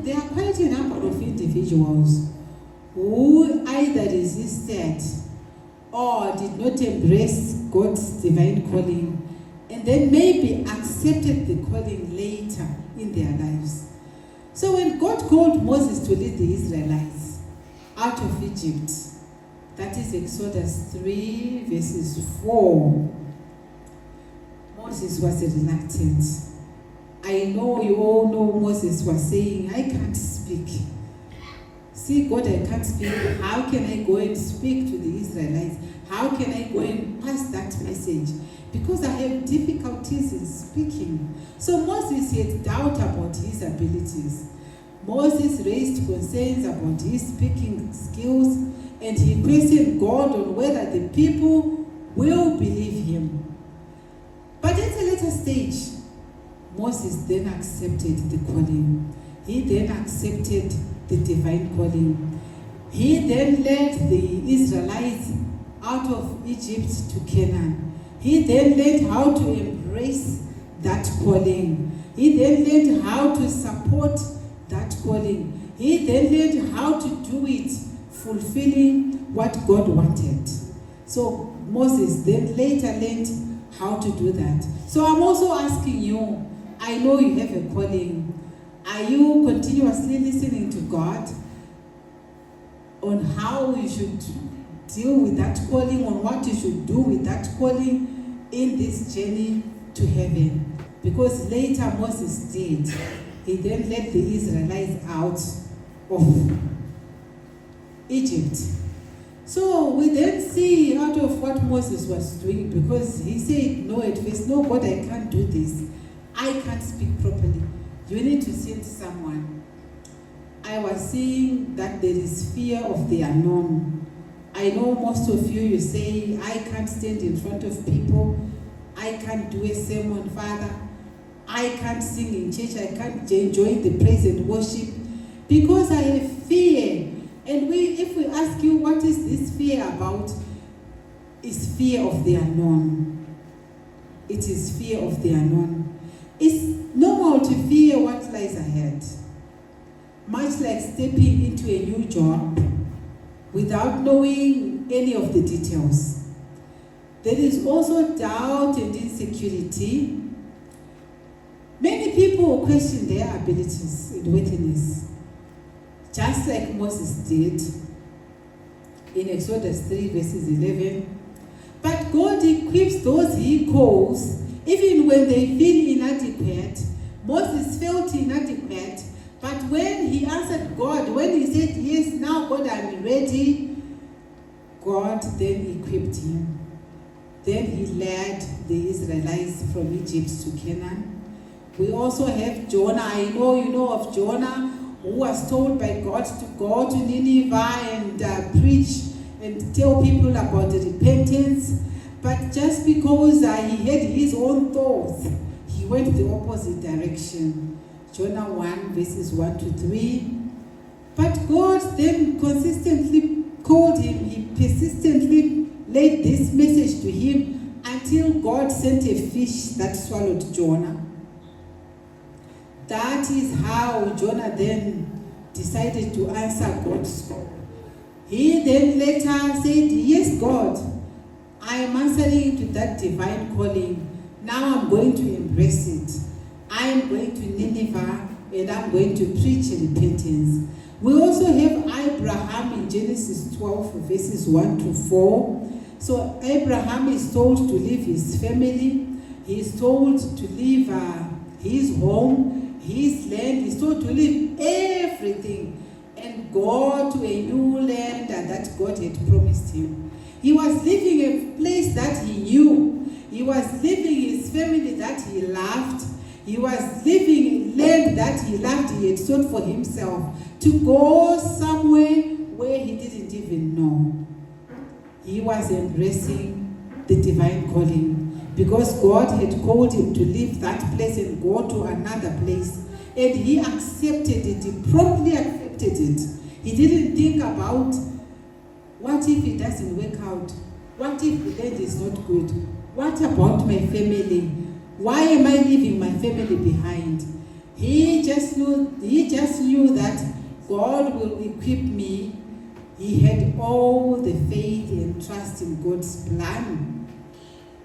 there are quite a number of individuals who either resisted or did not embrace God's divine calling, and then maybe accepted the calling later in their lives. So when God called Moses to lead the Israelites out of Egypt, that is Exodus 3 verses 4, Moses was reluctant. I know you all know Moses was saying, I can't speak. See, God, I can't speak. How can I go and speak to the Israelites? How can I go and pass that message? Because I have difficulties in speaking. So Moses had doubt about his abilities. Moses raised concerns about his speaking skills, and he questioned God on whether the people will believe him. But at a later stage, Moses then accepted the calling. He then accepted the divine calling. He then led the Israelites out of Egypt to Canaan. He then learned how to embrace that calling. He then learned how to support that calling. He then learned how to do it, fulfilling what God wanted. So Moses then later learned how to do that. So I'm also asking you, I know you have a calling. Are you continuously listening to God on how you should deal with that calling, on what you should do with that calling in this journey to heaven? Because later Moses did. He then led the Israelites out of Egypt. So we then see out of what Moses was doing, because he said no at first, no God, I can't do this. I can't speak properly. You need to send someone. I was seeing that there is fear of the unknown. I know most of you say, I can't stand in front of people. I can't do a sermon, Father. I can't sing in church. I can't enjoy the praise and worship because I have fear. And if we ask you, what is this fear about? It's fear of the unknown. It is fear of the unknown. It's normal to fear what lies ahead. Much like stepping into a new job without knowing any of the details. There is also doubt and insecurity. Many people question their abilities and worthiness, just like Moses did in Exodus 3 verses 11. But God equips those he calls even when they feel inadequate. Moses felt inadequate, but when he answered God, when he said, yes, now God, I'm ready, God then equipped him. Then he led the Israelites from Egypt to Canaan. We also have Jonah. I know you know of Jonah, who was told by God to go to Nineveh and preach and tell people about the repentance. But just because he had his own thoughts, he went the opposite direction. Jonah 1 verses 1 to 3. But God then consistently called him. He persistently laid this message to him until God sent a fish that swallowed Jonah. That is how Jonah then decided to answer God's call. He then later said, yes, God, I am answering to that divine calling. Now I'm going to embrace it. I am going to Nineveh and I'm going to preach repentance. We also have Abraham in Genesis 12 verses 1 to 4. So Abraham is told to leave his family. He is told to leave his home, his land. He's told to leave everything and go to a new land that God had promised him. He was leaving a place that he knew. He was leaving his family that he loved. He was leaving land that he loved, he had sought for himself, to go somewhere where he didn't even know. He was embracing the divine calling because God had called him to leave that place and go to another place. And he accepted it, he promptly accepted it. He didn't think about, what if it doesn't work out? What if the land is not good? What about my family? Why am I leaving my family behind? He just knew that God will equip me. He had all the faith and trust in God's plan.